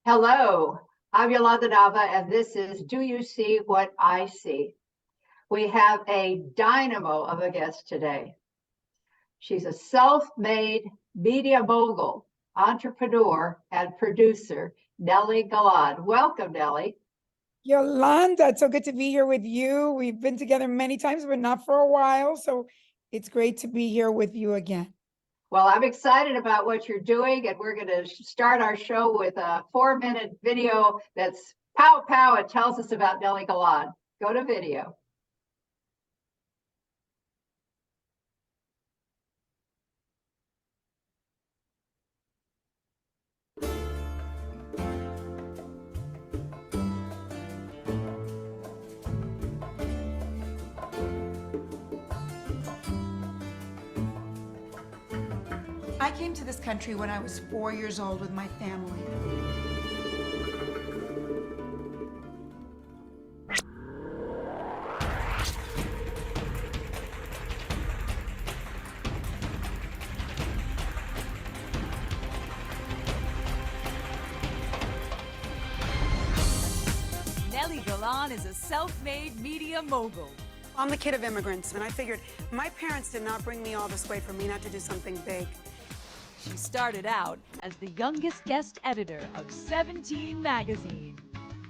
Hello, I'm Yolanda Nava, and this is Do You See What I See? We have a dynamo of a guest today. She's a self-made media mogul, entrepreneur, and producer, Nely Gala. Welcome, Nely. Yolanda, it's so good to be here with you. We've been together many times, but not for a while. So it's great to be here with you again. Well, I'm excited about what you're doing, and we're going to start our show with a 4-minute video that's pow pow. It tells us about Nely Gala. Go to video. I came to this country when I was 4 years old with my family. Nely Gala is a self-made media mogul. I'm the kid of immigrants, and I figured my parents did not bring me all this way for me not to do something big. She started out as the youngest guest editor of 17 magazine,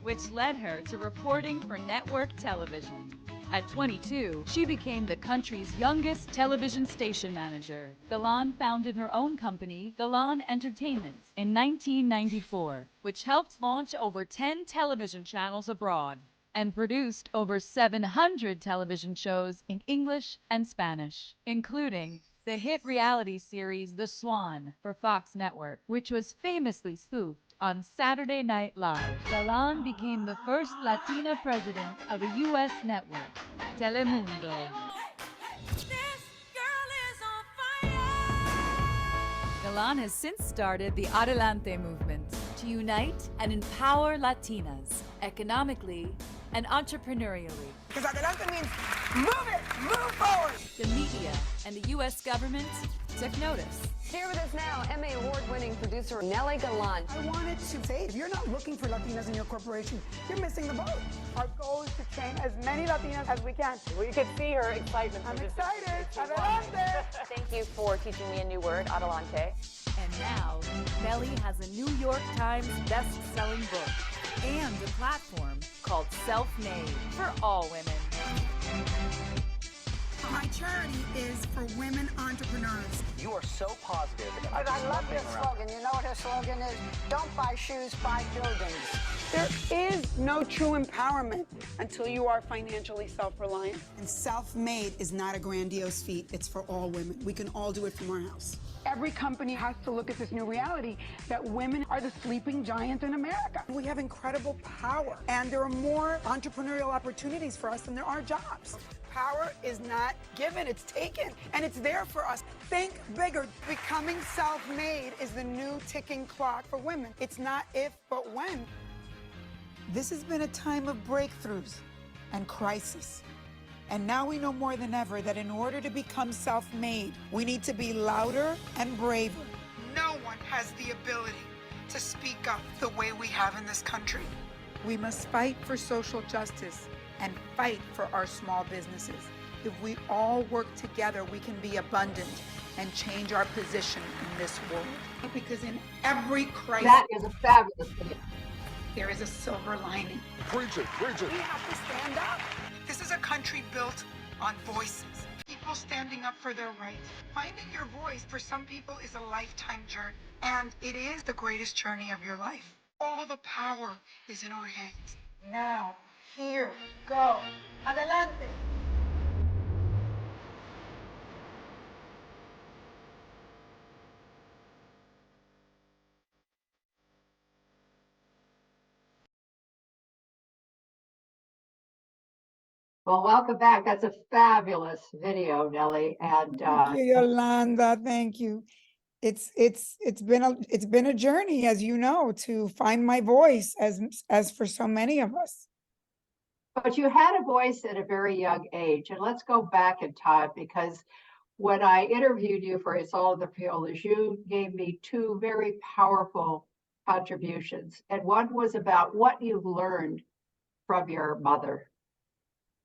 which led her to reporting for network television. At 22, she became the country's youngest television station manager. Galan founded her own company, Galan Entertainment, in 1994, which helped launch over 10 television channels abroad and produced over 700 television shows in English and Spanish, including the hit reality series The SWAN for Fox Network, which was famously spoofed on Saturday Night Live. Galan became the first Latina president of a U.S. network, Telemundo. Galan has since started the Adelante movement to unite and empower Latinas economically and entrepreneurially. Because Adelante means move it, move forward. The media and the U.S. government took notice. Here with us now, Emmy Award-winning producer Nely Gala. I wanted to say, if you're not looking for Latinas in your corporation, you're missing the boat. Our goal is to train as many Latinas as we can. Well, you can see her excitement. I'm excited. Adelante. Thank you for teaching me a new word, adelante. And now, Nely has a New York Times best-selling book and a platform called Self-Made for all women. My charity is for women entrepreneurs. You are so positive. But I love your slogan. You know what her slogan is? Don't buy shoes, buy buildings. There is no true empowerment until you are financially self-reliant. And self-made is not a grandiose feat. It's for all women. We can all do it from our house. Every company has to look at this new reality that women are the sleeping giant in America. We have incredible power, and there are more entrepreneurial opportunities for us than there are jobs. Power is not given, it's taken, and it's there for us. Think bigger. Becoming self-made is the new ticking clock for women. It's not if, but when. This has been a time of breakthroughs and crisis. And now we know more than ever that in order to become self-made, we need to be louder and braver. No one has the ability to speak up the way we have in this country. We must fight for social justice and fight for our small businesses. If we all work together, we can be abundant and change our position in this world. Because in every crisis, That is a fabulous video. there is a silver lining. Preach it, preach it. We have to stand up. This is a country built on voices. People standing up for their rights. Finding your voice for some people is a lifetime journey. And it is the greatest journey of your life. All the power is in our hands. Now, here, go. Adelante. Well, welcome back. That's a fabulous video, Nely. And Thank you, Yolanda. Thank you. It's been a journey, as you know, to find my voice, as for so many of us. but you had a voice at a very young age. And let's go back in time, because when I interviewed you for It's All in the Field, you gave me two very powerful contributions, and one was about what you learned from your mother.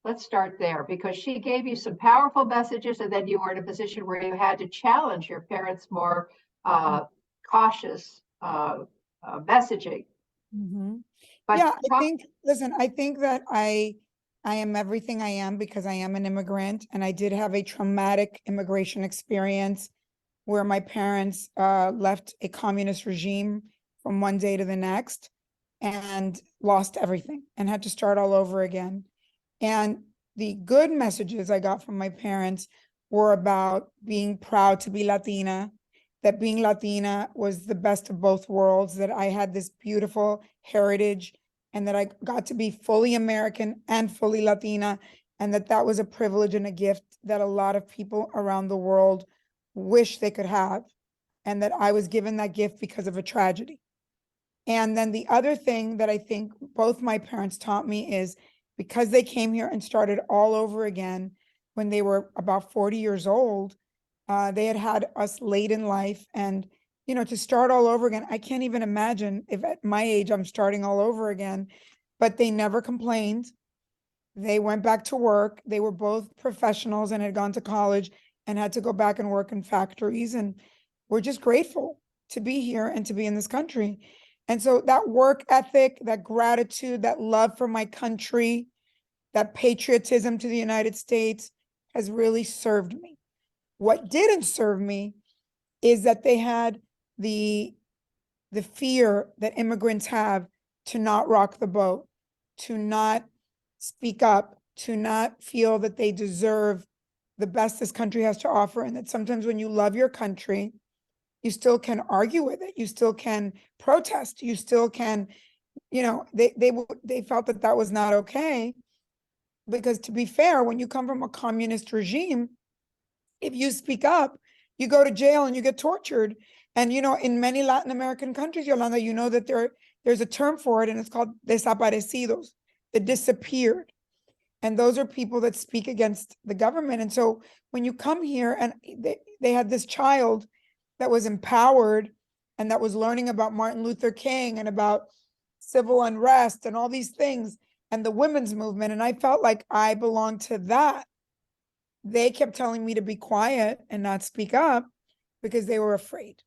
Let's start there, because she gave you some powerful messages, and then you were in a position where you had to challenge your parents' more cautious messaging. Mhm. But Yeah, I think, listen, I think that I am everything I am because I am an immigrant, and I did have a traumatic immigration experience where my parents left a communist regime from one day to the next and lost everything and had to start all over again. And the good messages I got from my parents were about being proud to be Latina, that being Latina was the best of both worlds, that I had this beautiful heritage, and that I got to be fully American and fully Latina, and that that was a privilege and a gift that a lot of people around the world wish they could have, and that I was given that gift because of a tragedy. And then the other thing that I think both my parents taught me is, because they came here and started all over again when they were about 40 years old, they had us late in life. And, you know, to start all over again, I can't even imagine if at my age I'm starting all over again, but they never complained. They went back to work. They were both professionals and had gone to college and had to go back and work in factories. And we're just grateful to be here and to be in this country. And so that work ethic, that gratitude, that love for my country, that patriotism to the United States has really served me. What didn't serve me is that they had the fear that immigrants have to not rock the boat, to not speak up, to not feel that they deserve the best this country has to offer, and that sometimes when you love your country, you still can argue with it, you still can protest, you still can, you know, they felt that that was not okay. Because to be fair, when you come from a communist regime, if you speak up, you go to jail and you get tortured. And, you know, in many Latin American countries, Yolanda, you know that there's a term for it, and it's called desaparecidos, the disappeared. And those are people that speak against the government. And so when you come here and they had this child that was empowered and that was learning about Martin Luther King and about civil unrest and all these things and the women's movement, and I felt like I belonged to that. They kept telling me to be quiet and not speak up because they were afraid.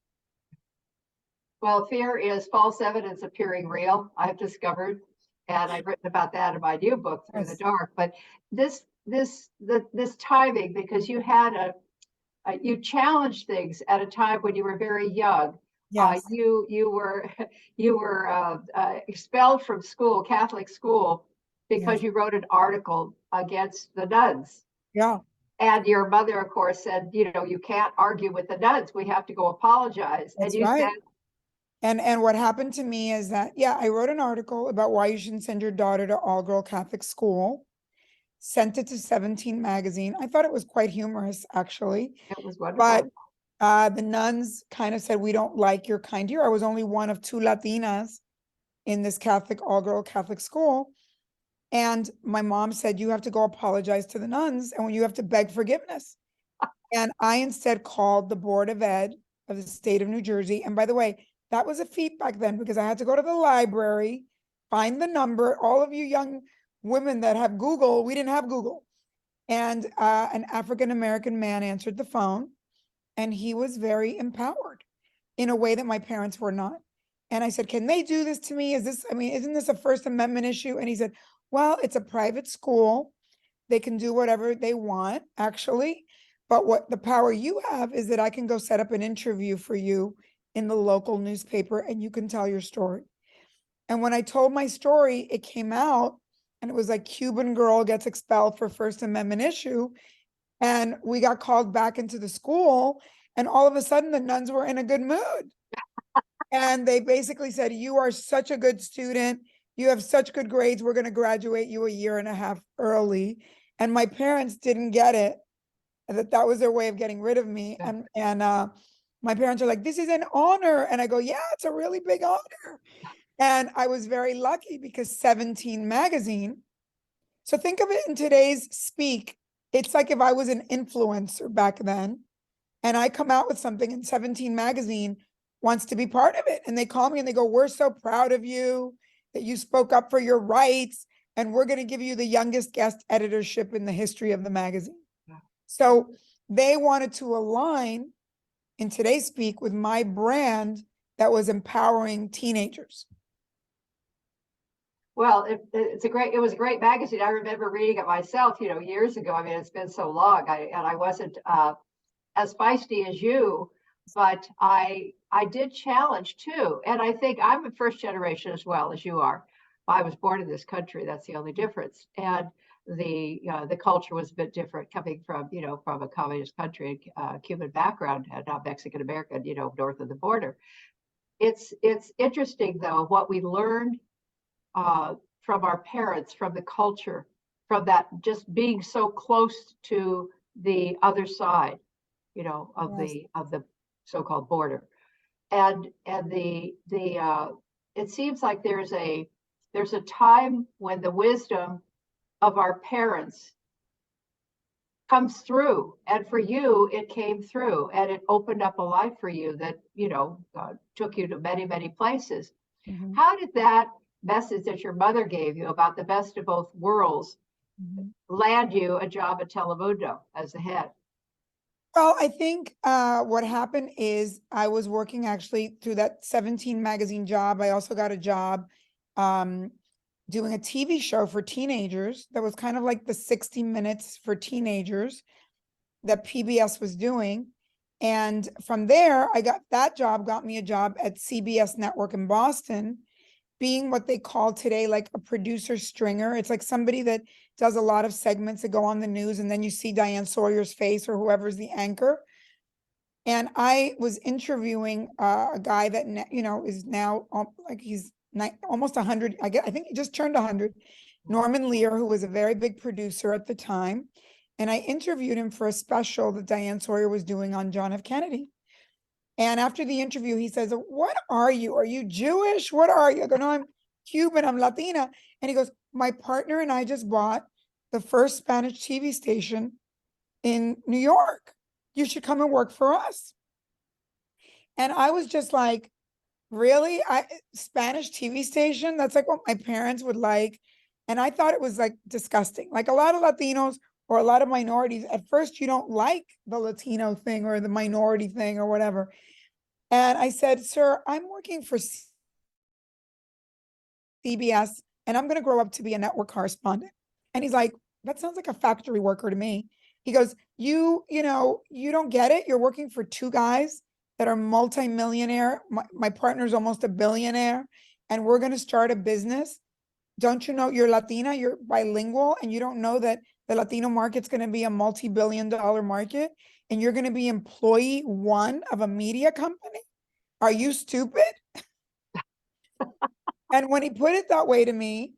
well, fear is false evidence appearing real, I've discovered, and I've written about that in my new book, Through the Yes. Dark. But this timing, because you had you challenged things at a time when you were very young. Yes. You were you were expelled from school, Catholic school, because Yes. you wrote an article against the nuns. Yeah. And your mother, of course, said, you know, you can't argue with the nuns. We have to go apologize. That's And you right. said, And what happened to me is that, yeah, I wrote an article about why you shouldn't send your daughter to all-girl Catholic school, sent it to 17 magazine. I thought it was quite humorous, actually. it was wonderful. But the nuns kind of said, we don't like your kind here. I was only one of 2 Latinas in this Catholic, all-girl Catholic school. And my mom said, you have to go apologize to the nuns, and when you have to beg forgiveness. And I instead called the Board of Ed of the state of New Jersey. And by the way, that was a feat back then, because I had to go to the library, find the number. All of you young women that have Google, we didn't have Google. And an African-American man answered the phone, and he was very empowered in a way that my parents were not. And I said, can they do this to me? Isn't this a First Amendment issue? And he said, well, it's a private school. They can do whatever they want, actually. But what the power you have is that I can go set up an interview for you in the local newspaper, and you can tell your story. And when I told my story, it came out, and it was like Cuban girl gets expelled for First Amendment issue. And we got called back into the school, and all of a sudden the nuns were in a good mood. And they basically said, you are such a good student. You have such good grades. We're going to graduate you a year and a half early. And my parents didn't get it, that was their way of getting rid of me. Yeah. And my parents are like, this is an honor. And I go, yeah, it's a really big honor. And I was very lucky because 17 magazine. So think of it in today's speak. It's like if I was an influencer back then and I come out with something in 17 magazine, wants to be part of it. And they call me and they go, we're so proud of you that you spoke up for your rights. And we're going to give you the youngest guest editorship in the history of the magazine. Yeah. So they wanted to align, in today's speak, with my brand that was empowering teenagers. Well, it was a great magazine. I remember reading it myself, years ago. I mean, it's been so long. I wasn't as feisty as you, but I did challenge too. And I think I'm a first generation as well as you are. I was born in this country. That's the only difference. And the culture was a bit different, coming from from a communist country, Cuban background, and not Mexican American, north of the border. It's interesting though what we learned from our parents, from the culture, from that just being so close to the other side, of the so-called border, and it seems like there's a time when the wisdom of our parents comes through, and for you it came through, and it opened up a life for you that took you to many, many places. Mm-hmm. How did that message that your mother gave you about the best of both worlds land you a job at Telemundo as the head? Well, I think what happened is I was working actually through that 17 magazine job. I also got a job doing a TV show for teenagers that was kind of like the 60 Minutes for teenagers that PBS was doing. And from there, that job got me a job at CBS Network in Boston, being what they call today like a producer stringer. It's like somebody that does a lot of segments that go on the news, and then you see Diane Sawyer's face or whoever's the anchor. And I was interviewing a guy that is now like he's almost 100. I think he just turned 100. Norman Lear, who was a very big producer at the time, and I interviewed him for a special that Diane Sawyer was doing on John F. Kennedy. And after the interview, he says, "What are you? Are you Jewish? What are you?" I go, "No, I'm Cuban, I'm Latina." And he goes, "My partner and I just bought the first Spanish TV station in New York. You should come and work for us." And I was just like, really? Spanish TV station? That's like what my parents would like. And I thought it was like disgusting. Like a lot of Latinos or a lot of minorities, at first you don't like the Latino thing or the minority thing or whatever. And I said, "Sir, I'm working for CBS and I'm going to grow up to be a network correspondent." And he's like, "That sounds like a factory worker to me." He goes, you don't get it. You're working for two guys that are multimillionaire. My partner's almost a billionaire, and we're going to start a business. Don't you know you're Latina, you're bilingual, and you don't know that the Latino market's going to be a multi-billion-dollar market, and you're going to be employee one of a media company? Are you stupid? And when he put it that way to me,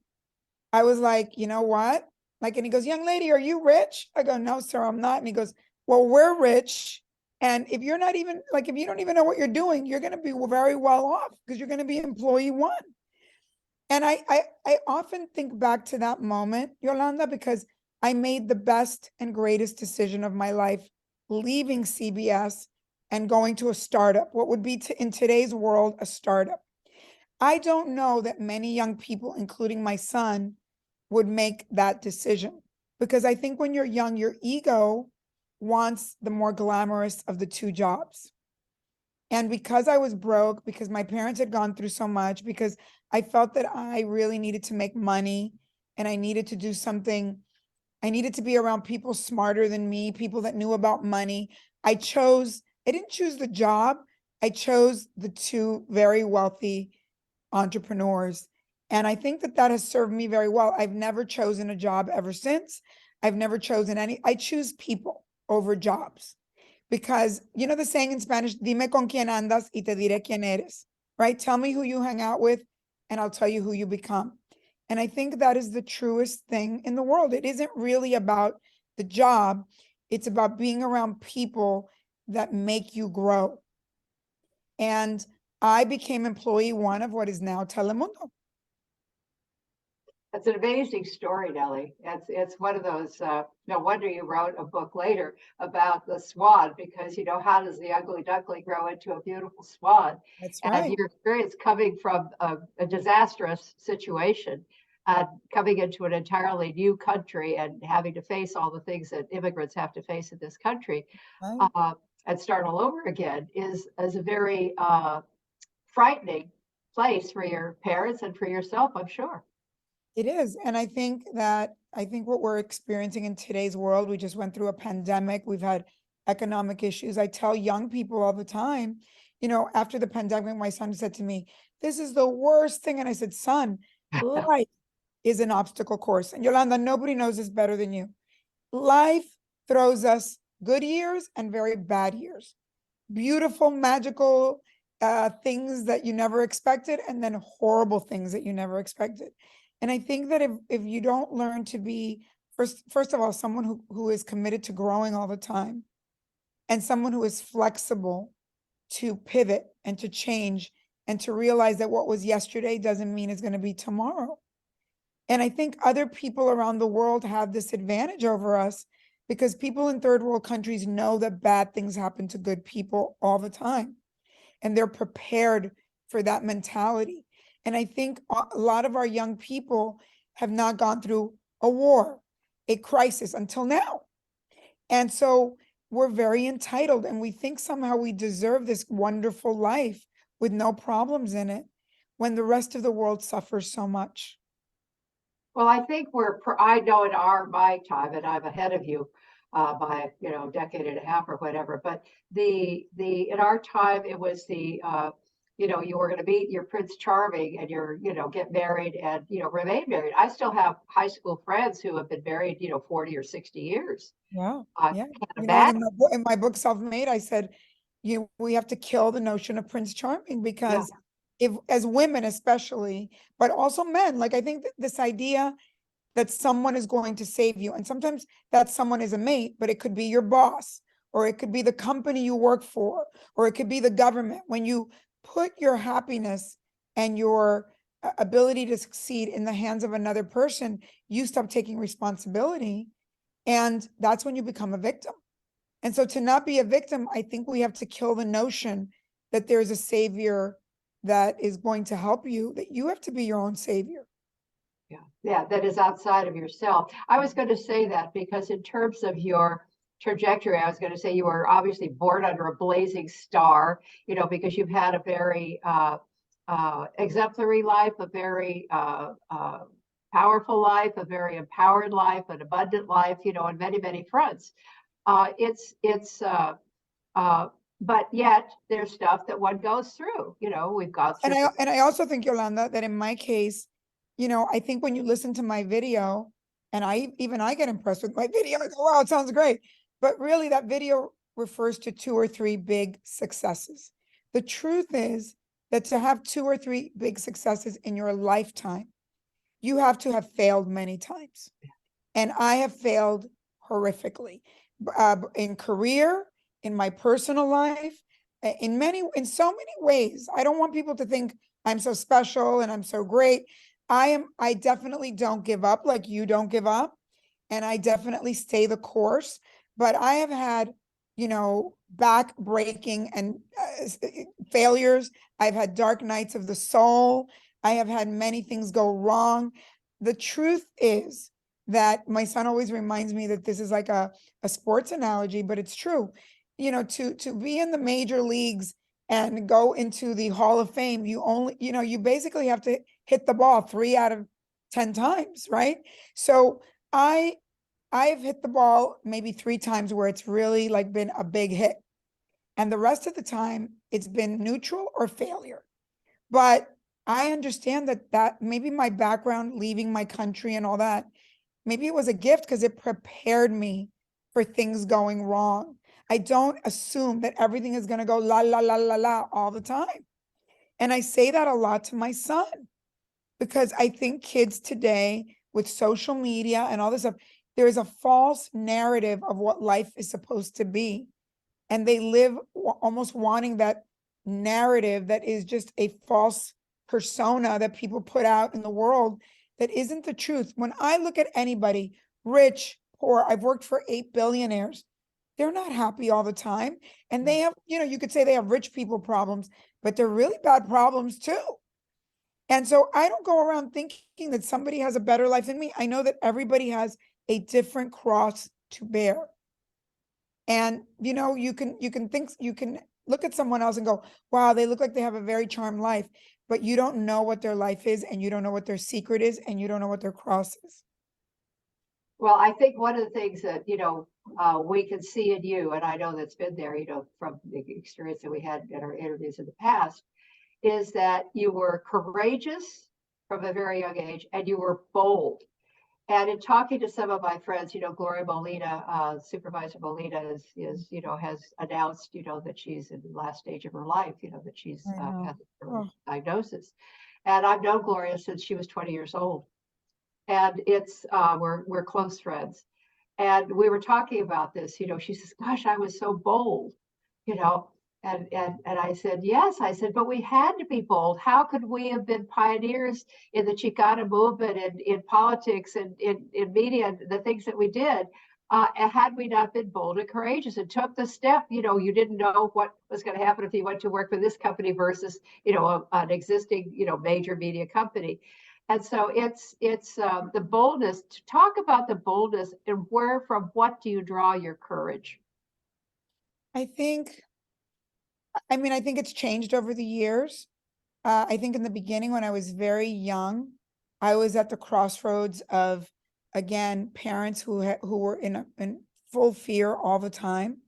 I was like, you know what? Like, and he goes, "Young lady, are you rich?" I go, "No, sir, I'm not." And he goes, "Well, we're rich. And if you're not even like, if you don't even know what you're doing, you're going to be very well off because you're going to be employee one." And I often think back to that moment, Yolanda, because I made the best and greatest decision of my life, leaving CBS and going to a startup, what would be in today's world, a startup. I don't know that many young people, including my son, would make that decision, because I think when you're young, your ego wants the more glamorous of the two jobs. And because I was broke, because my parents had gone through so much, because I felt that I really needed to make money and I needed to do something, I needed to be around people smarter than me, people that knew about money. I didn't choose the job. I chose the two very wealthy entrepreneurs. And I think that has served me very well. I've never chosen a job ever since. I've never chosen I choose people over jobs. Because you know the saying in Spanish, "Dime con quién andas y te diré quién eres," right? Tell me who you hang out with and I'll tell you who you become. And I think that is the truest thing in the world. It isn't really about the job. It's about being around people that make you grow. And I became employee one of what is now Telemundo. It's an amazing story, Nellie. It's one of those. No wonder you wrote a book later about the swan, because how does the ugly duckling grow into a beautiful swan? That's And right. your experience coming from a disastrous situation, coming into an entirely new country and having to face all the things that immigrants have to face in this country, Right. and start all over again is a very frightening place for your parents and for yourself, I'm sure. It is. And I think what we're experiencing in today's world, we just went through a pandemic, we've had economic issues. I tell young people all the time, after the pandemic, my son said to me, "This is the worst thing." And I said, "Son, life is an obstacle course." And Yolanda, nobody knows this better than you. Life throws us good years and very bad years, beautiful, magical things that you never expected, and then horrible things that you never expected. And I think that if you don't learn to be, first of all, someone who is committed to growing all the time, and someone who is flexible to pivot and to change, and to realize that what was yesterday doesn't mean it's going to be tomorrow. And I think other people around the world have this advantage over us, because people in third world countries know that bad things happen to good people all the time. And they're prepared for that mentality. And I think a lot of our young people have not gone through a war, a crisis until now. And so we're very entitled, and we think somehow we deserve this wonderful life with no problems in it, when the rest of the world suffers so much. Well, I think I know in my time, and I'm ahead of you by, decade and a half or whatever, but in our time, it was you were going to meet your Prince Charming and get married and, remain married. I still have high school friends who have been married, 40 or 60 years. Yeah. I Yeah. can't And imagine. in my book, Self-Made, I said, we have to kill the notion of Prince Charming, Yeah. because if, as women especially, but also men, like, I think that this idea that someone is going to save you, and sometimes that someone is a mate, but it could be your boss, or it could be the company you work for, or it could be the government. When you put your happiness and your ability to succeed in the hands of another person, you stop taking responsibility, and that's when you become a victim. And so, to not be a victim, I think we have to kill the notion that there's a savior that is going to help you, that you have to be your own savior. Yeah, that is outside of yourself. I was going to say that because in terms of your trajectory, I was going to say you were obviously born under a blazing star, because you've had a very exemplary life, a very powerful life, a very empowered life, an abundant life, on many, many fronts. But yet there's stuff that one goes through, we've gone through. And I also think, Yolanda, that in my case, I think when you listen to my video, and I get impressed with my video, I go, wow, it sounds great. But really, that video refers to 2 or 3 big successes. The truth is that to have 2 or 3 big successes in your lifetime, you have to have failed many times. And I have failed horrifically, in career, in my personal life, in so many ways. I don't want people to think I'm so special and I'm so great. I definitely don't give up like you don't give up. And I definitely stay the course. But I have had, back breaking and failures. I've had dark nights of the soul. I have had many things go wrong. The truth is that my son always reminds me that this is like a sports analogy, but it's true. To be in the major leagues and go into the Hall of Fame, you basically have to hit the ball 3 out of 10 times, right? So I've hit the ball maybe 3 times where it's really like been a big hit. And the rest of the time it's been neutral or failure. But I understand that maybe my background, leaving my country and all that, maybe it was a gift because it prepared me for things going wrong. I don't assume that everything is going to go la, la, la, la, la all the time. And I say that a lot to my son, because I think kids today with social media and all this stuff, there is a false narrative of what life is supposed to be. And they live almost wanting that narrative that is just a false persona that people put out in the world that isn't the truth. When I look at anybody, rich, poor, I've worked for 8 billionaires. They're not happy all the time. And they have, you could say they have rich people problems, but they're really bad problems too. And so I don't go around thinking that somebody has a better life than me. I know that everybody has a different cross to bear. And, you can look at someone else and go, wow, they look like they have a very charmed life, but you don't know what their life is, and you don't know what their secret is, and you don't know what their cross is. Well, I think one of the things that, we can see in you, and I know that's been there, from the experience that we had in our interviews in the past, is that you were courageous from a very young age, and you were bold. And in talking to some of my friends, Gloria Molina, Supervisor Molina has announced, that she's in the last stage of her life, that she's had a diagnosis. And I've known Gloria since she was 20 years old. And it's, we're close friends. And we were talking about this, she says, gosh, I was so bold, and I said, yes, I said, but we had to be bold. How could we have been pioneers in the Chicana movement and in politics and in media, the things that we did, had we not been bold and courageous and took the step? You didn't know what was going to happen if you went to work for this company versus, an existing, major media company. And so it's the boldness. To talk about the boldness, and from what do you draw your courage? I think it's changed over the years. I think in the beginning, when I was very young, I was at the crossroads of, again, parents who were in full fear all the time.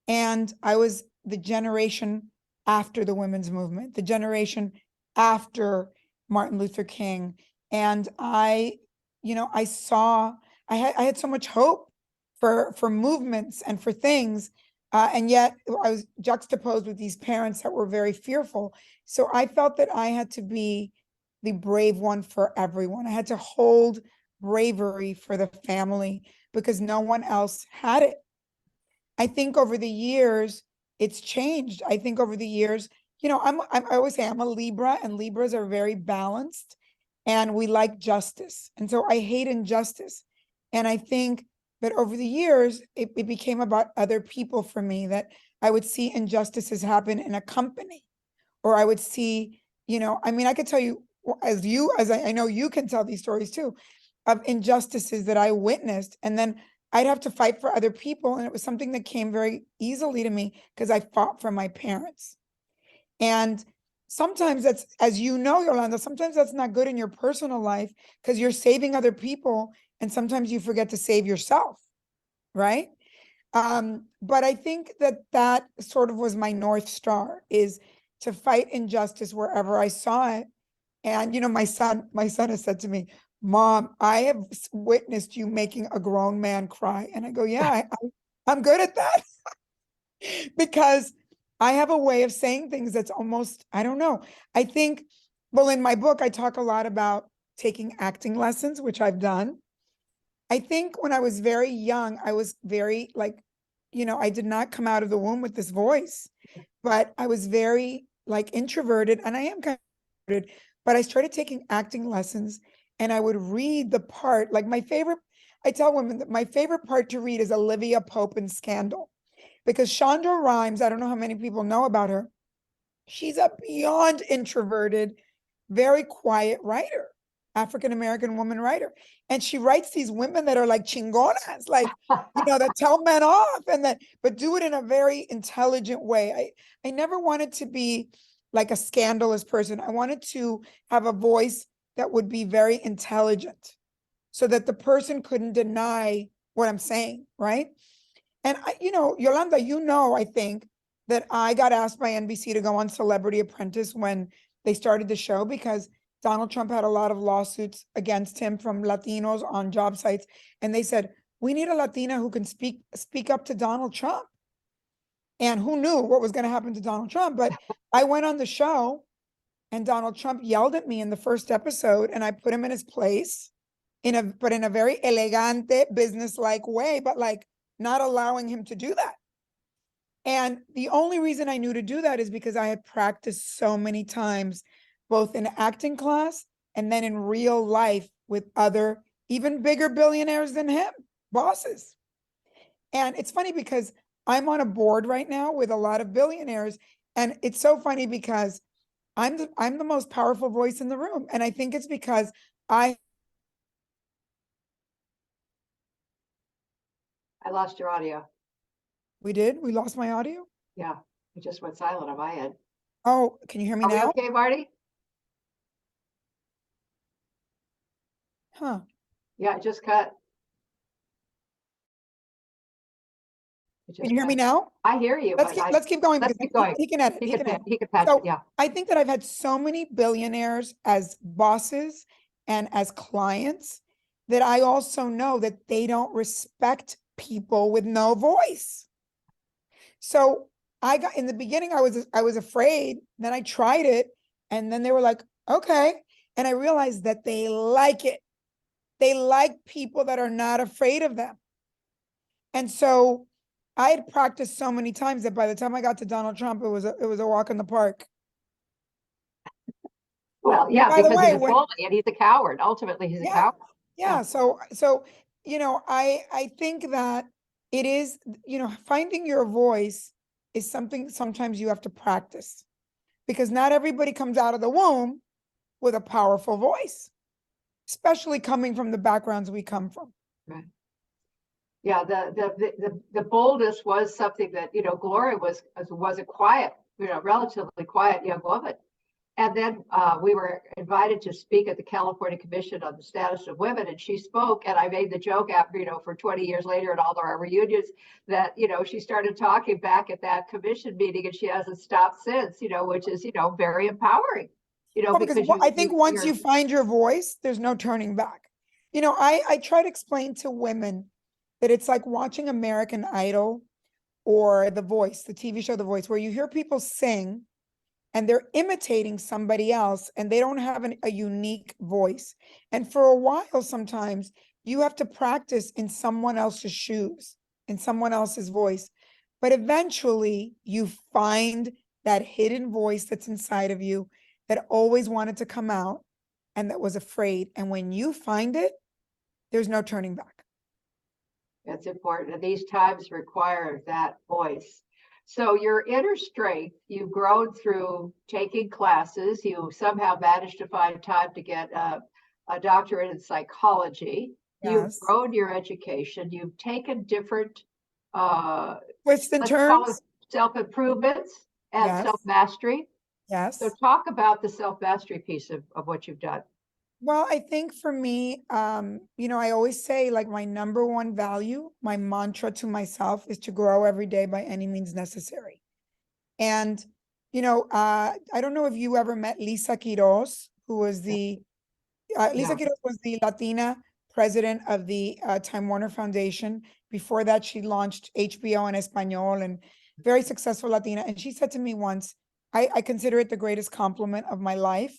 And I was the generation after the women's movement, the generation after Martin Luther King. And I had so much hope for movements and for things. And yet I was juxtaposed with these parents that were very fearful. So I felt that I had to be the brave one for everyone. I had to hold bravery for the family because no one else had it. I think over the years, it's changed. I think over the years, I always say I'm a Libra, and Libras are very balanced and we like justice. And so I hate injustice. And I think that over the years, it became about other people for me, that I would see injustices happen in a company, or I would see, I could tell you, as I know you can tell these stories too, of injustices that I witnessed, and then I'd have to fight for other people. And it was something that came very easily to me because I fought for my parents. And sometimes that's, as you know, Yolanda, sometimes that's not good in your personal life because you're saving other people. And sometimes you forget to save yourself, right? But I think that sort of was my North Star, is to fight injustice wherever I saw it. And, my son has said to me, Mom, I have witnessed you making a grown man cry. And I go, yeah, I'm good at that because I have a way of saying things that's almost, I don't know. I think, well, in my book, I talk a lot about taking acting lessons, which I've done. I think when I was very young, I was very I did not come out of the womb with this voice, but I was very introverted, and I am kind of introverted, but I started taking acting lessons, and I would read the part, I tell women that my favorite part to read is Olivia Pope in Scandal, because Shonda Rhimes, I don't know how many people know about her. She's a beyond introverted, very quiet writer, African-American woman writer. And she writes these women that are like chingonas, that tell men off, but do it in a very intelligent way. I never wanted to be like a scandalous person. I wanted to have a voice that would be very intelligent so that the person couldn't deny what I'm saying, right? And Yolanda, I think that I got asked by NBC to go on Celebrity Apprentice when they started the show because Donald Trump had a lot of lawsuits against him from Latinos on job sites. And they said, we need a Latina who can speak up to Donald Trump. And who knew what was going to happen to Donald Trump? But I went on the show and Donald Trump yelled at me in the first episode, and I put him in his place in a very elegante, business-like way, but not allowing him to do that. And the only reason I knew to do that is because I had practiced so many times, both in acting class and then in real life with other even bigger billionaires than him, bosses. And it's funny because I'm on a board right now with a lot of billionaires, and it's so funny because I'm the most powerful voice in the room, and I think it's because I lost your audio. We lost my audio. Yeah, it just went silent on my end. Oh, can you hear me Are we now? okay, Marty? Huh. Yeah, it just cut. It Can just you hear me cut. now? I hear you, Let's but keep going let's because keep going. he can edit. He He can can edit. he can patch So it, yeah. I think that I've had so many billionaires as bosses and as clients that I also know that they don't respect people with no voice. So I got in the beginning, I was afraid. Then I tried it, and then they were like, okay. And I realized that they like it. They like people that are not afraid of them. And so I had practiced so many times that by the time I got to Donald Trump, it was a walk in the park. Well, yeah, By the because way, he's a bully and he's a coward. Ultimately, he's a yeah, coward. yeah. So I think that it is, finding your voice is something sometimes you have to practice, because not everybody comes out of the womb with a powerful voice, especially coming from the backgrounds we come from. Right. Yeah, the boldest was something that, Gloria was a quiet, relatively quiet young woman. And then we were invited to speak at the California Commission on the Status of Women, and she spoke. And I made the joke after, for 20 years later at all our reunions, that, she started talking back at that commission meeting, and she hasn't stopped since, which is, very empowering, Well, because I think once you find your voice, there's no turning back. I try to explain to women that it's like watching American Idol or The Voice, the TV show The Voice, where you hear people sing and they're imitating somebody else and they don't have a unique voice. And for a while, sometimes you have to practice in someone else's shoes, in someone else's voice. But eventually you find that hidden voice that's inside of you that always wanted to come out and that was afraid. And when you find it, there's no turning back. It's important. And these times require that voice. So your inner strength, you've grown through taking classes. You somehow managed to find time to get a doctorate in psychology. Yes. You've grown your education. You've taken different twists and turns, self-improvements and yes. Self-mastery. Yes. So talk about the self-mastery piece of what you've done. Well, I think for me, I always say, like, my number one value, my mantra to myself is to grow every day by any means necessary. And, I don't know if you ever met Lisa Quiroz, who was Lisa Quiroz was the Latina President of the Time Warner Foundation. Before that, she launched HBO en Español, and very successful Latina. And she said to me once, I consider it the greatest compliment of my life.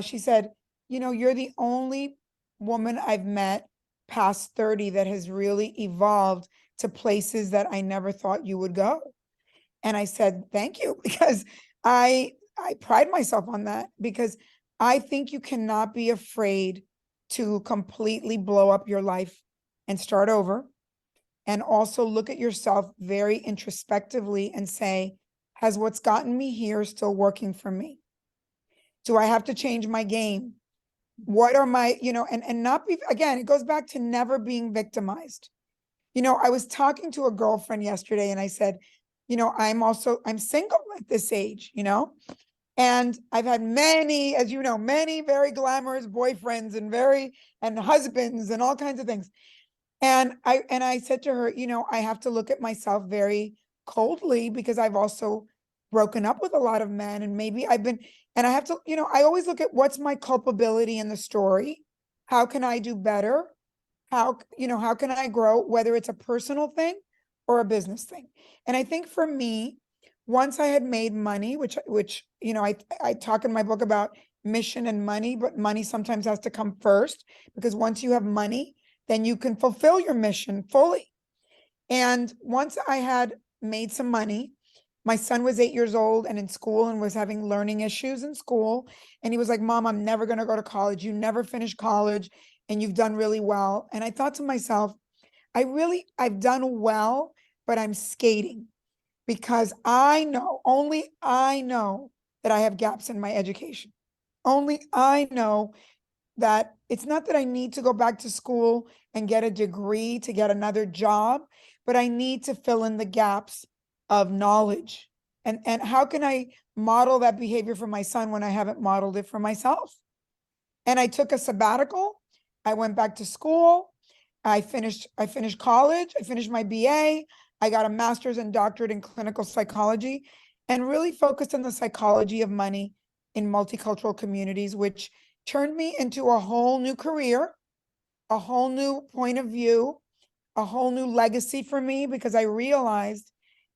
She said, you're the only woman I've met past 30 that has really evolved to places that I never thought you would go. And I said, thank you, because I pride myself on that, because I think you cannot be afraid to completely blow up your life and start over. And also look at yourself very introspectively and say, has what's gotten me here still working for me? Do I have to change my game? What are my, and not be, again, it goes back to never being victimized. I was talking to a girlfriend yesterday and I said, I'm single at this age, and I've had many, as you know, many very glamorous boyfriends and husbands and all kinds of things. And I said to her, I have to look at myself very coldly, because I've also broken up with a lot of men, and maybe and I have to, I always look at what's my culpability in the story. How can I do better? How can I grow, whether it's a personal thing or a business thing? And I think for me, once I had made money, which I talk in my book about mission and money, but money sometimes has to come first, because once you have money, then you can fulfill your mission fully. And once I had made some money, My son was 8 years old and in school and was having learning issues in school. And he was like, Mom, I'm never going to go to college. You never finished college and you've done really well. And I thought to myself, I've done well, but I'm skating because only I know that I have gaps in my education. Only I know that it's not that I need to go back to school and get a degree to get another job, but I need to fill in the gaps of knowledge. And how can I model that behavior for my son when I haven't modeled it for myself? And I took a sabbatical. I went back to school. I finished college. I finished my BA. I got a master's and doctorate in clinical psychology and really focused on the psychology of money in multicultural communities, which turned me into a whole new career, a whole new point of view, a whole new legacy for me, because I realized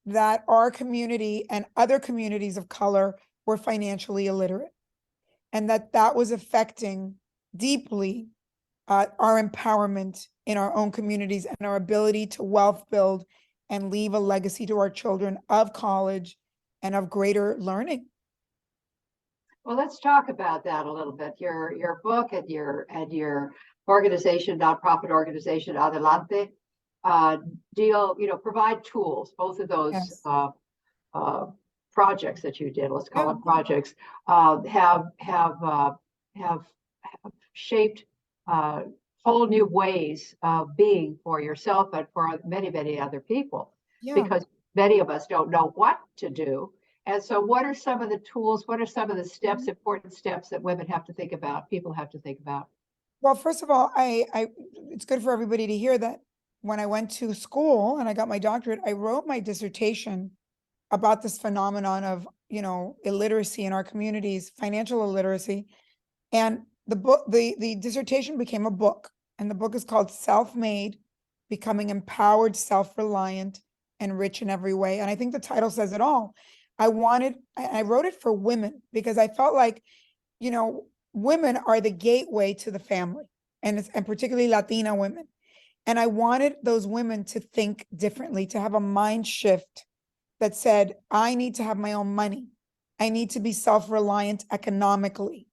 that our community and other communities of color were financially illiterate, and that was affecting deeply our empowerment in our own communities and our ability to wealth build and leave a legacy to our children of college and of greater learning. Well, let's talk about that a little bit. Your book and your organization, nonprofit organization, Adelante, provide tools. Both of those Yes. Projects that you did, let's call them projects, have shaped whole new ways of being for yourself and for many, many other people. Yeah. Because many of us don't know what to do. And so what are some of the tools, what are some of the steps, important steps that women have to think about, people have to think about? Well, first of all, it's good for everybody to hear that when I went to school and I got my doctorate, I wrote my dissertation about this phenomenon of, illiteracy in our communities, financial illiteracy. And the dissertation became a book, and the book is called Self-Made, Becoming Empowered, Self-Reliant, and Rich in Every Way. And I think the title says it all. I wrote it for women because I felt like, women are the gateway to the family, and particularly Latina women. And I wanted those women to think differently, to have a mind shift that said, I need to have my own money. I need to be self-reliant economically.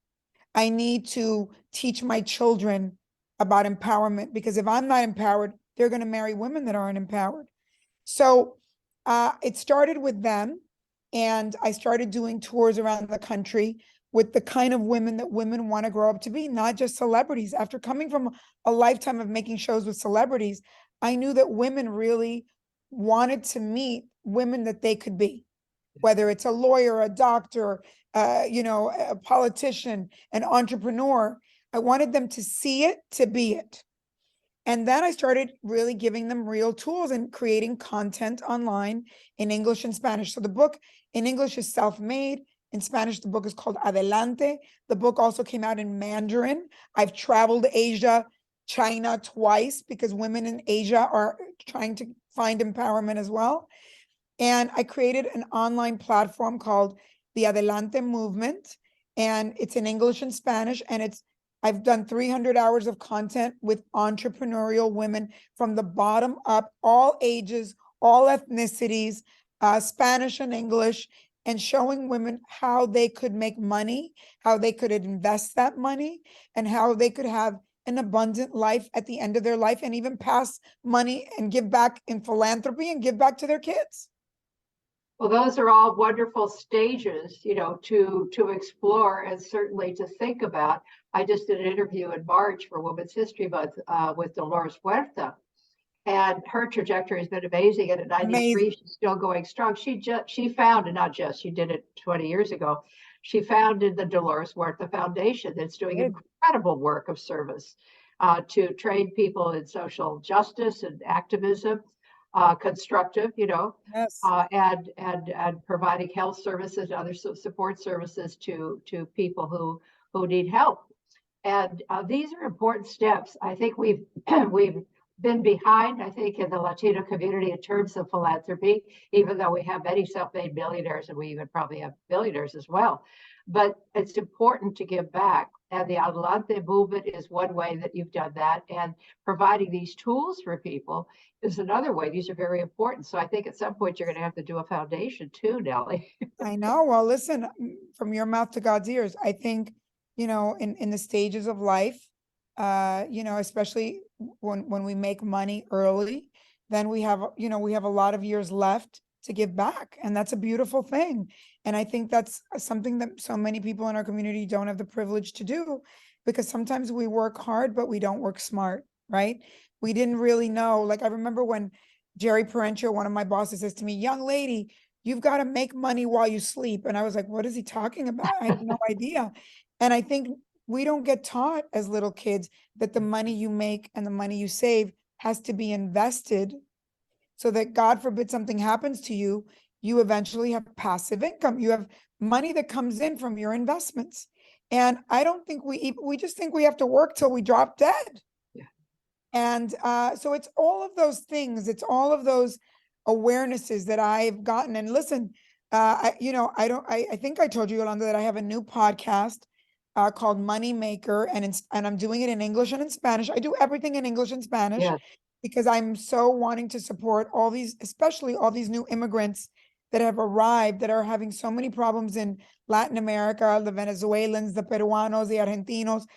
I need to teach my children about empowerment, because if I'm not empowered, they're going to marry women that aren't empowered. So it started with them. And I started doing tours around the country with the kind of women that women want to grow up to be, not just celebrities. After coming from a lifetime of making shows with celebrities, I knew that women really wanted to meet women that they could be, whether it's a lawyer, a doctor, a politician, an entrepreneur. I wanted them to see it, to be it. And then I started really giving them real tools and creating content online in English and Spanish. So the book in English is Self-Made. In Spanish, the book is called Adelante. The book also came out in Mandarin. I've traveled Asia, China twice, because women in Asia are trying to find empowerment as well. And I created an online platform called the Adelante Movement. And it's in English and Spanish. And I've done 300 hours of content with entrepreneurial women from the bottom up, all ages, all ethnicities, Spanish and English, and showing women how they could make money, how they could invest that money, and how they could have an abundant life at the end of their life, and even pass money and give back in philanthropy and give back to their kids. Well, those are all wonderful stages, to explore and certainly to think about. I just did an interview in March for Women's History Month with Dolores Huerta, and her trajectory has been amazing. And at 93, she's still going strong. She founded, not just, she did it 20 years ago. She founded the Dolores Huerta Foundation that's doing incredible work of service to train people in social justice and activism. Constructive, Yes. And providing health services and other support services to people who need help. And these are important steps. I think we've been behind, I think, in the Latino community in terms of philanthropy, even though we have many self-made millionaires, and we even probably have billionaires as well. But it's important to give back. and the Adelante movement is one way that you've done that. And providing these tools for people is another way. These are very important. So I think at some point you're going to have to do a foundation too, Nelly. I know. Well, listen, from your mouth to God's ears, I think, in the stages of life, especially when we make money early, then we have a lot of years left to give back. And that's a beautiful thing. And I think that's something that so many people in our community don't have the privilege to do, because sometimes we work hard, but we don't work smart, right? We didn't really know. Like, I remember when Jerry Parencho, one of my bosses, says to me, "Young lady, you've got to make money while you sleep." And I was like, what is he talking about? I had no idea. And I think we don't get taught as little kids that the money you make and the money you save has to be invested so that, God forbid, something happens to you, you eventually have passive income. You have money that comes in from your investments. And I don't think we just think we have to work till we drop dead. Yeah. And so it's all of those things. It's all of those awarenesses that I've gotten. And listen, I think I told you, Yolanda, that I have a new podcast called Money Maker, and I'm doing it in English and in Spanish. I do everything in English and Spanish. Yes. Because I'm so wanting to support all these, especially all these new immigrants that have arrived that are having so many problems in Latin America, the Venezuelans, the Peruanos, the Argentinos.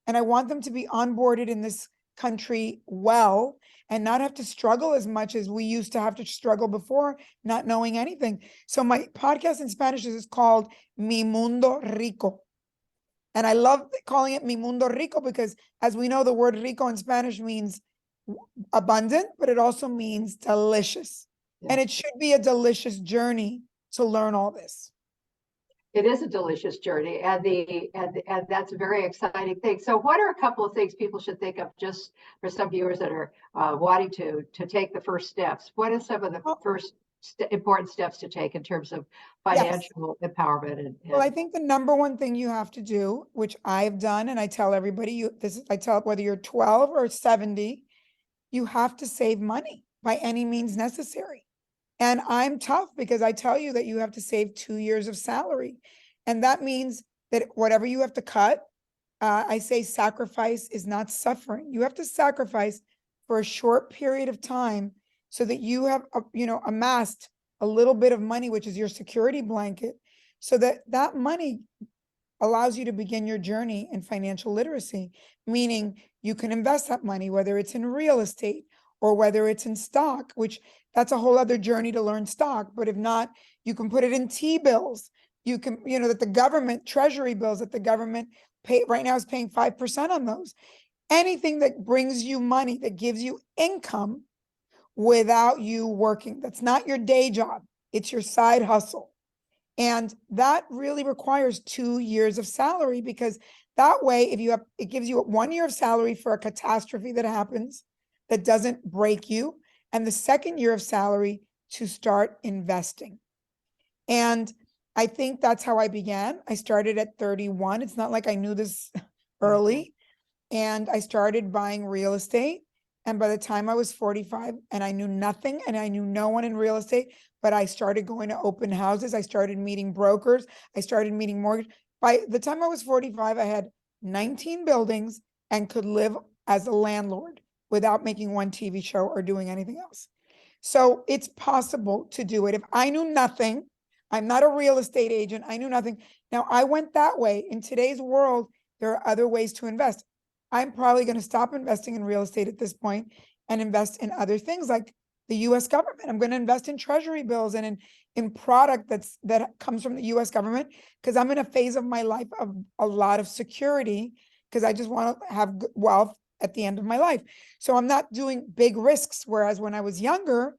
And I want them to be onboarded in this country well and not have to struggle as much as we used to have to struggle before, not knowing anything. So my podcast in Spanish is called Mi Mundo Rico. And I love calling it Mi Mundo Rico because, as we know, the word rico in Spanish means abundant, but it also means delicious. Yeah. And it should be a delicious journey to learn all this. It is a delicious journey, and that's a very exciting thing. So what are a couple of things people should think of, just for some viewers that are wanting to take the first steps? What are some of the first important steps to take in terms of financial empowerment? Well, I think the number one thing you have to do, which I've done, and I tell everybody, I tell whether you're 12 or 70, you have to save money by any means necessary. And I'm tough because I tell you that you have to save 2 years of salary. And that means that whatever you have to cut, I say sacrifice is not suffering. You have to sacrifice for a short period of time so that you have, amassed a little bit of money, which is your security blanket, so that money allows you to begin your journey in financial literacy, meaning you can invest that money, whether it's in real estate or whether it's in stock, which that's a whole other journey to learn stock. But if not, you can put it in T-bills. You can, that the government, treasury bills that the government right now is paying 5% on those. Anything that brings you money, that gives you income without you working. That's not your day job. It's your side hustle. And that really requires 2 years of salary, because that way, it gives you 1 year of salary for a catastrophe that happens that doesn't break you, and the second year of salary to start investing. And I think that's how I began. I started at 31. It's not like I knew this early. And I started buying real estate. And by the time I was 45, and I knew nothing, and I knew no one in real estate, but I started going to open houses. I started meeting brokers. I started meeting mortgage. By the time I was 45, I had 19 buildings and could live as a landlord without making one TV show or doing anything else. So it's possible to do it. If I knew nothing, I'm not a real estate agent, I knew nothing. Now, I went that way. In today's world, there are other ways to invest. I'm probably going to stop investing in real estate at this point and invest in other things like the U.S. government. I'm going to invest in treasury bills and in product that comes from the U.S. government, because I'm in a phase of my life of a lot of security, because I just want to have wealth at the end of my life. So I'm not doing big risks. Whereas when I was younger,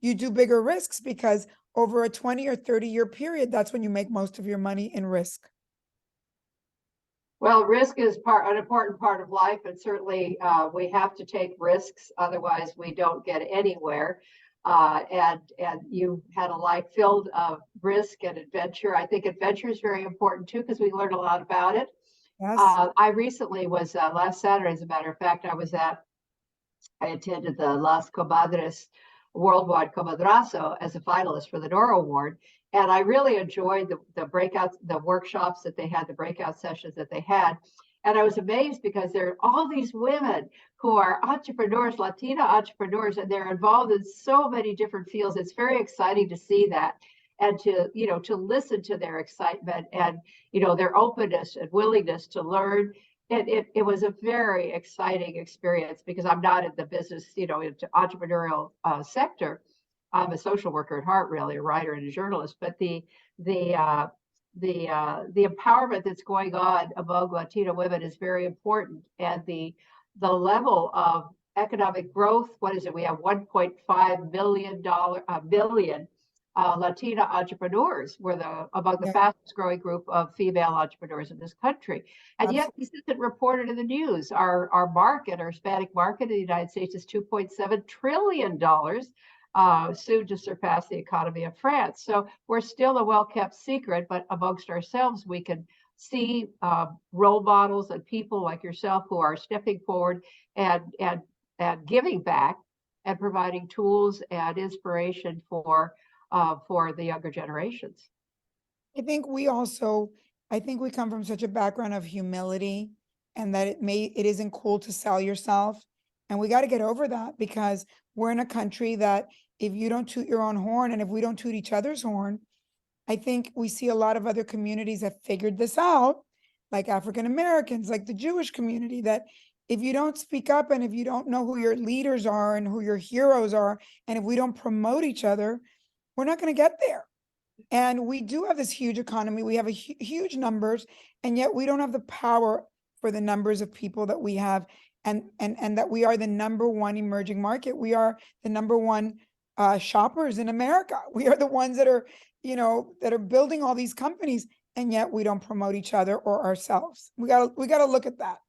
you do bigger risks, because over a 20 or 30 year period, that's when you make most of your money in risk. Well, risk is an important part of life, and certainly we have to take risks, otherwise we don't get anywhere. And you had a life filled of risk and adventure. I think adventure is very important too, because we learn a lot about it. Yes. I recently was, last Saturday, as a matter of fact, I attended the Las Comadres Worldwide Comadrazo as a finalist for the Nora Award. And I really enjoyed the workshops that they had, the breakout sessions that they had. And I was amazed because there are all these women who are entrepreneurs, Latina entrepreneurs, and they're involved in so many different fields. It's very exciting to see that and to, to listen to their excitement and, their openness and willingness to learn. It was a very exciting experience because I'm not in the business, into entrepreneurial sector. I'm a social worker at heart, really, a writer and a journalist. But the empowerment that's going on among Latino women is very important, and the level of economic growth. What is it? We have 1.5 billion Latina entrepreneurs. We're among the fastest growing group of female entrepreneurs in this country, and yet this isn't reported in the news. Our market, our Hispanic market in the United States, is $2.7 trillion. Soon to surpass the economy of France. So we're still a well-kept secret, but amongst ourselves, we can see role models and people like yourself who are stepping forward and giving back and providing tools and inspiration for the younger generations. I think we come from such a background of humility, and that it isn't cool to sell yourself. And we got to get over that, because we're in a country that if you don't toot your own horn, and if we don't toot each other's horn, I think we see a lot of other communities that figured this out, like African Americans, like the Jewish community, that if you don't speak up and if you don't know who your leaders are and who your heroes are, and if we don't promote each other, we're not going to get there. And we do have this huge economy. We have huge numbers, and yet we don't have the power for the numbers of people that we have. And that we are the #1 emerging market. We are the #1 shoppers in America. We are the ones that are, that are building all these companies, and yet we don't promote each other or ourselves. We gotta look at that.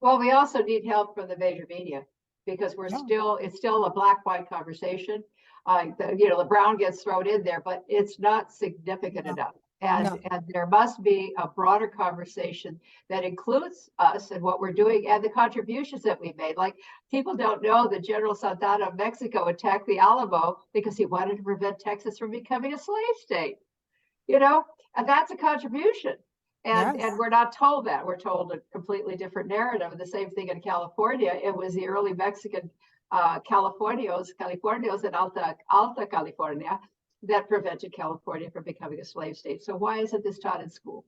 Well, we also need help from the major media, because it's still a black-white conversation. The brown gets thrown in there, but it's not significant enough. And there must be a broader conversation that includes us and what we're doing and the contributions that we made. Like, people don't know that General Santana of Mexico attacked the Alamo because he wanted to prevent Texas from becoming a slave state, and that's a contribution. And we're not told that. We're told a completely different narrative. And the same thing in California. It was the early Mexican Californios in Alta California that prevented California from becoming a slave state. So why isn't this taught in school?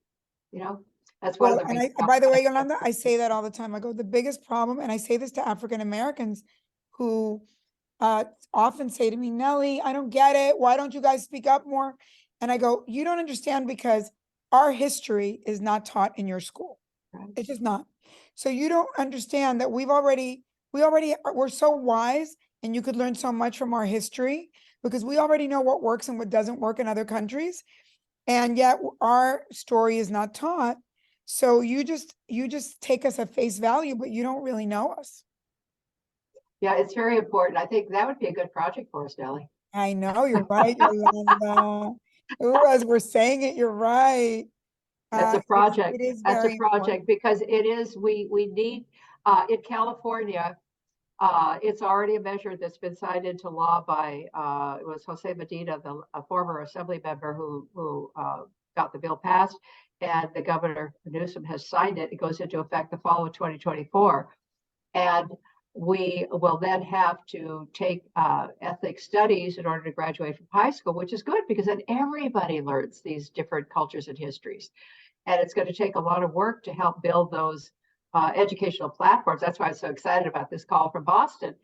That's one of the reasons. By the way, Yolanda, I say that all the time. I go, the biggest problem, and I say this to African Americans who often say to me, Nely, I don't get it. Why don't you guys speak up more? And I go, you don't understand, because our history is not taught in your school. Right. It's just not. So you don't understand that we're so wise, and you could learn so much from our history, because we already know what works and what doesn't work in other countries. And yet our story is not taught. So you just take us at face value, but you don't really know us. Yeah, it's very important. I think that would be a good project for us, Nely. I know, you're right, Yolanda. Ooh, as we're saying it, you're right. That's a project. It is That's very a project important. because it is, we need, in California, it's already a measure that's been signed into law by, it was Jose Medina, a former assembly member who got the bill passed, and the governor Newsom has signed it. It goes into effect the fall of 2024. And we will then have to take ethnic studies in order to graduate from high school, which is good because then everybody learns these different cultures and histories. And it's going to take a lot of work to help build those educational platforms. That's why I'm so excited about this call from Boston,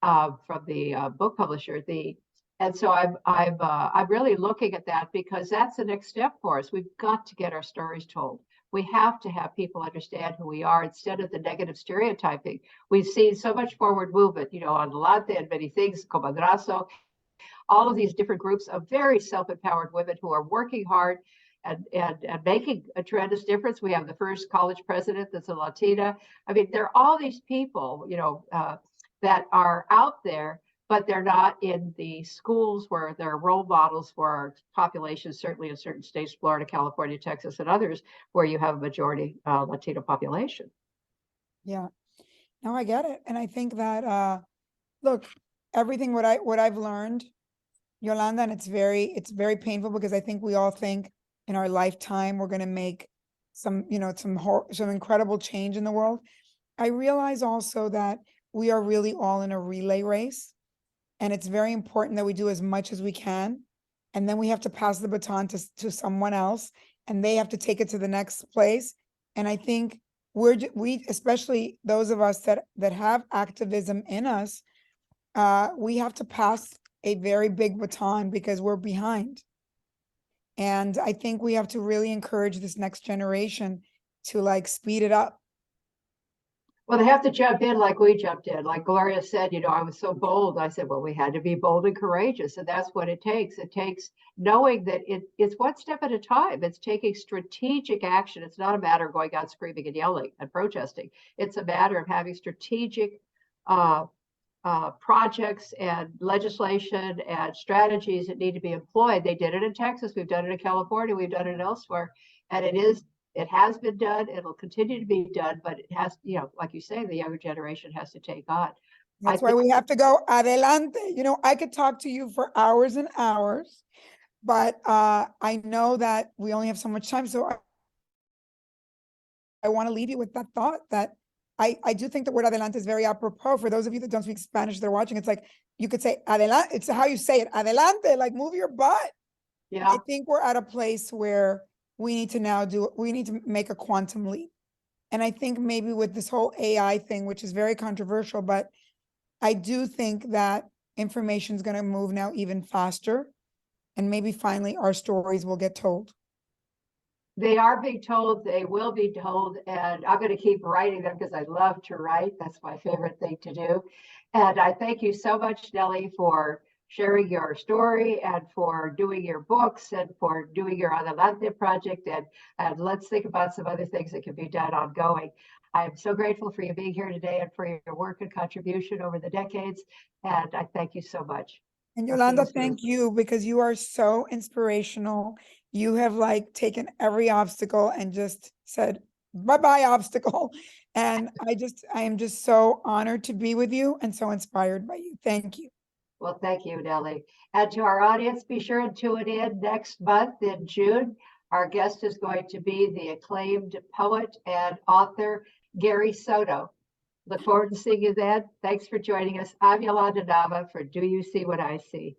from the book publisher. And so I'm really looking at that because that's the next step for us. We've got to get our stories told. We have to have people understand who we are instead of the negative stereotyping. We've seen so much forward movement, on Adelante and many things, Comadrazo, all of these different groups of very self-empowered women who are working hard and making a tremendous difference. We have the first college president that's a Latina. I mean, there are all these people, that are out there, but they're not in the schools where they're role models for our population, certainly in certain states, Florida, California, Texas, and others, where you have a majority Latino population. Yeah, no, I get it. And I think that, look, everything what I've learned, Yolanda, and it's very painful because I think we all think in our lifetime we're going to make some, some incredible change in the world. I realize also that we are really all in a relay race, and it's very important that we do as much as we can. And then we have to pass the baton to someone else, and they have to take it to the next place. And I think we, especially those of us that have activism in us, we have to pass a very big baton because we're behind. And I think we have to really encourage this next generation to like speed it up. Well, they have to jump in like we jumped in. Like Gloria said, I was so bold. I said, well, we had to be bold and courageous. And that's what it takes. It takes knowing that it's one step at a time. It's taking strategic action. It's not a matter of going out screaming and yelling and protesting. It's a matter of having strategic projects and legislation and strategies that need to be employed. They did it in Texas. We've done it in California. We've done it elsewhere. And it has been done. It'll continue to be done, but it has, like you say, the younger generation has to take on. That's why we have to go adelante. I could talk to you for hours and hours, but I know that we only have so much time. So I want to leave you with that thought that I do think the word adelante is very apropos. For those of you that don't speak Spanish, they're watching, it's like, you could say adelante. It's how you say it, adelante, like move your butt. Yeah. I think we're at a place where we need to make a quantum leap. And I think maybe with this whole AI thing, which is very controversial, but I do think that information is going to move now even faster. And maybe finally our stories will get told. They are being told, they will be told, and I'm going to keep writing them because I love to write. That's my favorite thing to do. And I thank you so much, Nely, for sharing your story and for doing your books and for doing your Adelante project. And let's think about some other things that can be done ongoing. I am so grateful for you being here today and for your work and contribution over the decades. And I thank you so much. And Yolanda, thank you, because you are so inspirational. You have like taken every obstacle and just said, bye-bye obstacle. And I am just so honored to be with you and so inspired by you. Thank you. Well, thank you, Nely. And to our audience, be sure to tune in next month in June. Our guest is going to be the acclaimed poet and author, Gary Soto. Look forward to seeing you then. Thanks for joining us. I'm Yolanda Nava for Do You See What I See?